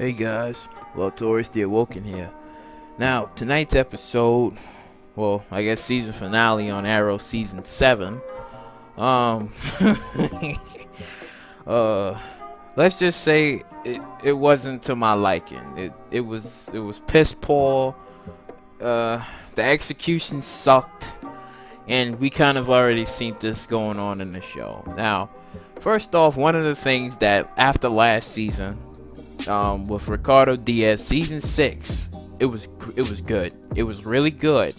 Hey guys, VALTORIOUS the Awoken here. Now, tonight's episode, well, I guess season finale on Arrow season 7. Um, uh, let's just say it wasn't to my liking. It was piss poor. The execution sucked, and we kind of already seen this going on in the show. Now, first off, one of the things that after last season, with Ricardo Diaz, season 6, it was good. It was really good,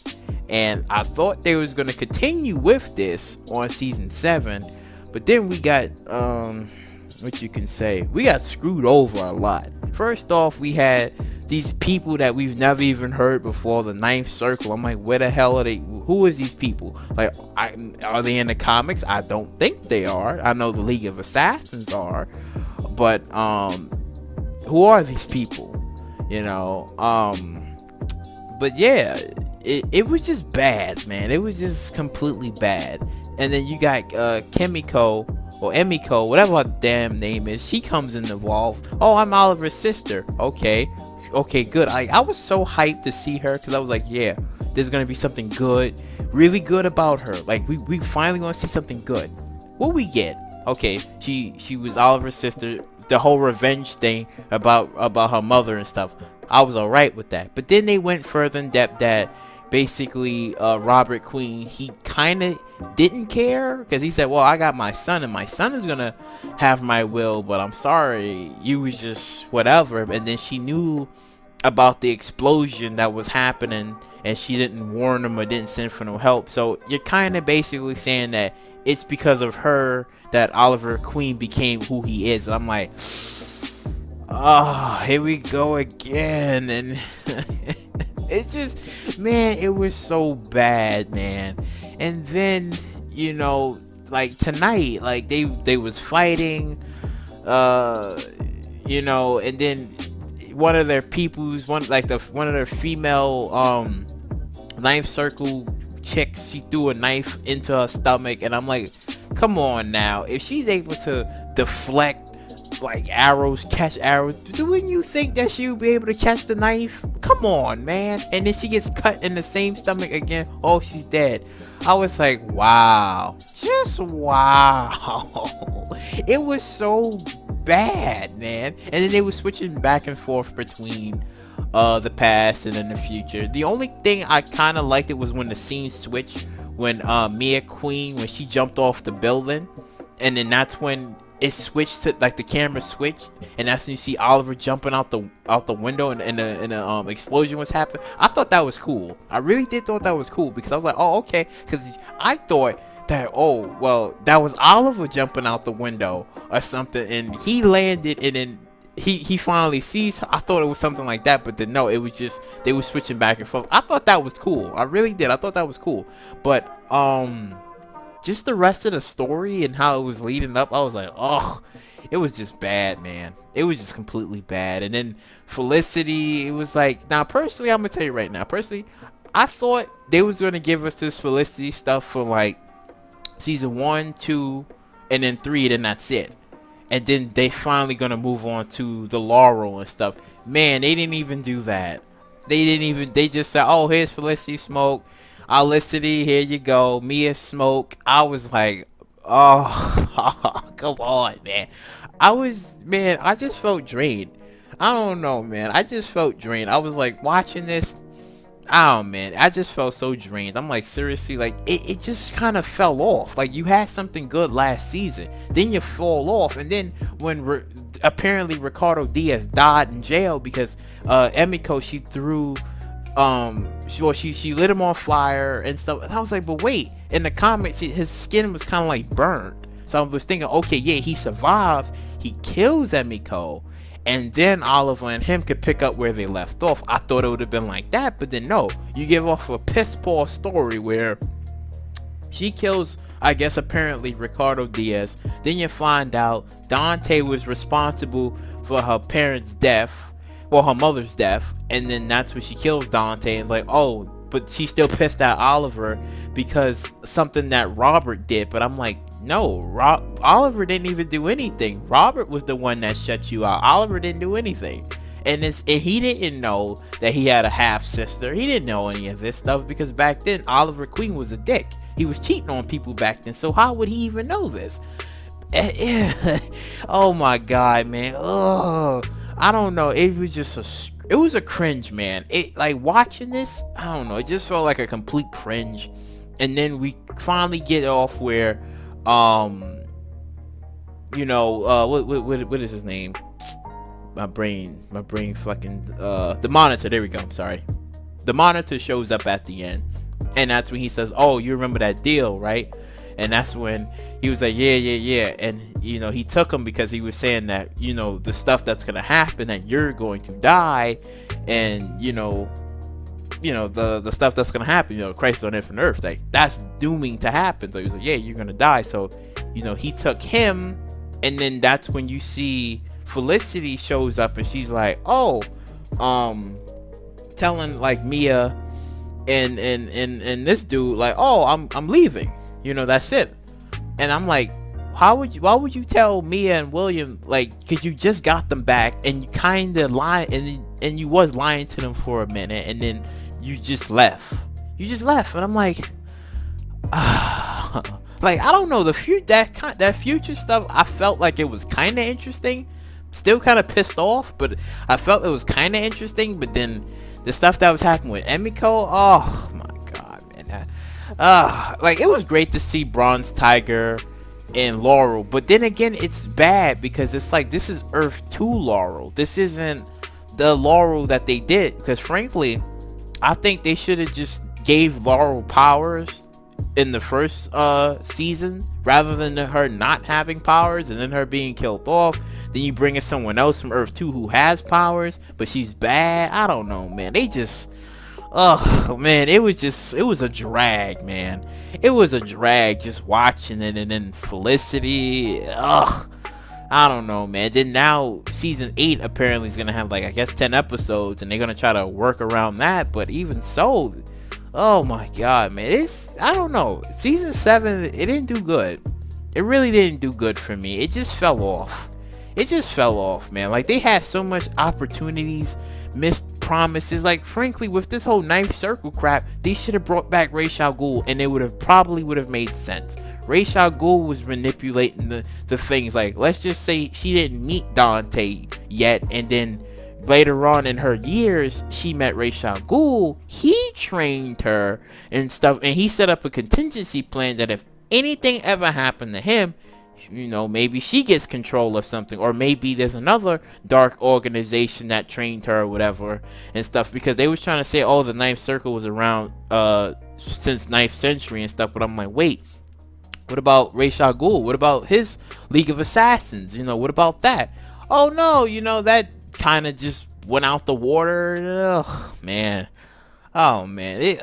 and I thought they was gonna continue with this on season 7, but then we got what you can say, we got screwed over a lot. First off, we had these people that we've never even heard before, the Ninth Circle. I'm like, where the hell are they? Who is these people? Like, are they in the comics? I don't think they are. I know the League of Assassins are, but who are these people? But yeah, it was just bad, man. It was just completely bad. And then you got Kimiko or Emiko, whatever her damn name is. She comes involved. Oh, I'm Oliver's sister. Okay, good. I was so hyped to see her, because I was like, yeah, there's gonna be something good, really good about her. Like, we finally gonna see something good. What we get? Okay, she was Oliver's sister. The whole revenge thing about her mother and stuff, I was alright with that. But then they went further in depth that basically Robert Queen, he kind of didn't care, because he said, well, I got my son, and my son is gonna have my will, but I'm sorry, you was just whatever. And then she knew about the explosion that was happening, and she didn't warn him or didn't send for no help. So you're kind of basically saying that it's because of her that Oliver Queen became who he is. And I'm like, oh, here we go again. And it's just, man, it was so bad, man. And then, like tonight, like they was fighting, and then one of their peoples, one of their female Ninth Circle chicks, she threw a knife into her stomach, and I'm like, come on now, if she's able to deflect like arrows, catch arrows, wouldn't you think that she would be able to catch the knife? Come on, man. And then she gets cut in the same stomach again. Oh, she's dead. I was like, wow, just wow. It was so bad, man. And then they were switching back and forth between the past and then the future. The only thing I kind of liked it was when the scene switched, when Mia Queen, when she jumped off the building, and then that's when it switched to, like, the camera switched, and that's when you see Oliver jumping out the window, and the explosion was happening. I thought that was cool. I really did thought that was cool, because I was like, oh, okay, because I thought that, oh, well, that was Oliver jumping out the window or something, and he landed, and then he finally sees her. I thought it was something like that, but then no, it was just they were switching back and forth. I thought that was cool. I really did. I thought that was cool. But just the rest of the story and how it was leading up, I was like, oh, it was just bad, man. It was just completely bad. And then Felicity, it was like, now personally, I'm gonna tell you right now, personally, I thought they was gonna give us this Felicity stuff for like season 1, 2, and then 3, then that's it. And then they finally gonna move on to the Laurel and stuff. Man, they didn't even do that. They just said, oh, here's Felicity Smoke, Felicity, here you go, Mia Smoke. I was like, oh, come on, man. I just felt drained. I don't know, man. I just felt drained. I was like watching this. Oh man, I just felt so drained. I'm like, seriously, like it just kind of fell off. Like, you had something good last season, then you fall off, and then when apparently Ricardo Diaz died in jail because Emiko, she threw she lit him on fire and stuff. And I was like, but wait, in the comics his skin was kind of like burnt. So I was thinking, okay, yeah, he survives, he kills Emiko, and then Oliver and him could pick up where they left off. I thought it would have been like that, but then no, you give off a piss poor story where she kills, I guess, apparently Ricardo Diaz. Then you find out Dante was responsible for her parents' death, well, her mother's death, and then that's when she kills Dante. And like, oh, but she's still pissed at Oliver because something that Robert did. But I'm like, no, Oliver didn't even do anything. Robert was the one that shut you out. Oliver didn't do anything. And he didn't know that he had a half sister. He didn't know any of this stuff because back then Oliver Queen was a dick. He was cheating on people back then. So how would he even know this? Oh my god, man. Ugh. I don't know. It was just it was a cringe, man. It, like, watching this, I don't know. It just felt like a complete cringe. And then we finally get off where, you know, what is his name? My brain fucking, the Monitor. There we go. I'm sorry. The Monitor shows up at the end, and that's when he says, "Oh, you remember that deal, right?" And that's when he was like, yeah. And, you know, he took him because he was saying that, you know, the stuff that's going to happen, that you're going to die. And, you know, the stuff that's going to happen, you know, Christ on infinite earth, like, that's dooming to happen. So he was like, yeah, you're going to die. So, you know, he took him. And then that's when you see Felicity shows up and she's like, oh, telling like Mia and this dude, like, oh, I'm leaving. You know, that's it. And I'm like, why would you tell Mia and William, like, cause you just got them back and you kind of lied, and you was lying to them for a minute, and then you just left. And I'm like, like, I don't know, that future stuff, I felt like it was kind of interesting. Still kind of pissed off, but I felt it was kind of interesting. But then the stuff that was happening with Emiko, oh my god, man. Like, it was great to see Bronze Tiger and Laurel, but then again, it's bad because it's like, this is Earth 2 Laurel. This isn't the Laurel that they did, because frankly, I think they should have just gave Laurel powers in the first season, rather than her not having powers and then her being killed off. Then you bring in someone else from Earth 2 who has powers, but she's bad. I don't know, man. They just, man, it was a drag, man. It was a drag just watching it. And then Felicity, I don't know, man. Then now season 8 apparently is gonna have, like, I guess 10 episodes, and they're gonna try to work around that. But even so, oh my god, man, I don't know. Season 7, it didn't do good. It really didn't do good for me. It just fell off. Man. Like, they had so much opportunities, missed promises. Like, frankly, with this whole Ninth Circle crap, they should have brought back Ra's al Ghul, and it probably would have made sense. Ra's al Ghul was manipulating the things. Like, let's just say she didn't meet Dante yet, and then later on in her years, she met Ra's al Ghul. He trained her and stuff, and he set up a contingency plan that if anything ever happened to him, you know, maybe she gets control of something, or maybe there's another dark organization that trained her or whatever and stuff, because they was trying to say, oh, the Ninth Circle was around since 9th century and stuff. But I'm like, wait, what about Ra's al Ghul? What about his League of Assassins? You know, what about that? Oh no, you know, that kind of just went out the water. Ugh, man. Oh man,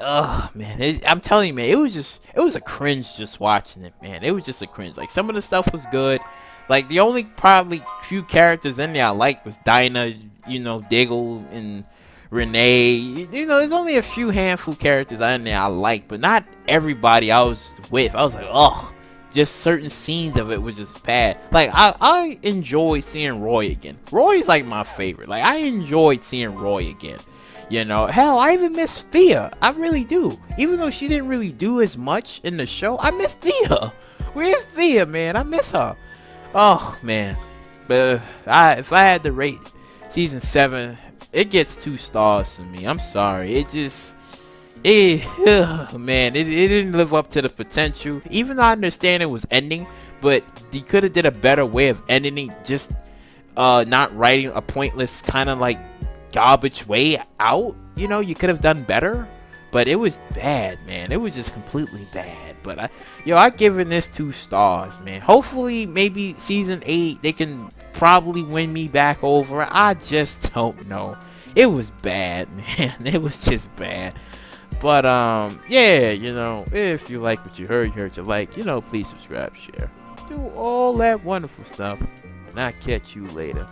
I'm telling you, man, it was a cringe just watching it, man. It was just a cringe. Like, some of the stuff was good. Like, the only probably few characters in there I liked was Dinah, you know, Diggle and Renee. You know, there's only a few handful characters in there I like, but not everybody I was with. I was like, oh, just certain scenes of it was just bad. Like, I enjoyed seeing Roy again. Roy's like my favorite. Like, I enjoyed seeing Roy again. You know, hell, I even miss Thea. I really do. Even though she didn't really do as much in the show, I miss Thea. Where's Thea, man? I miss her. Oh, man. But if I had to rate season 7, it gets 2 stars for me. I'm sorry. Man, it didn't live up to the potential. Even though I understand it was ending, but they could have did a better way of ending it. Just not writing a pointless kind of like garbage way out. You know, you could have done better, but it was bad, man. It was just completely bad. But I given this 2 stars, man. Hopefully, maybe season 8 they can probably win me back over. I just don't know. It was bad, man. It was just bad. But yeah, you know, if you like what you heard you like, you know, please subscribe, share, do all that wonderful stuff, and I'll catch you later.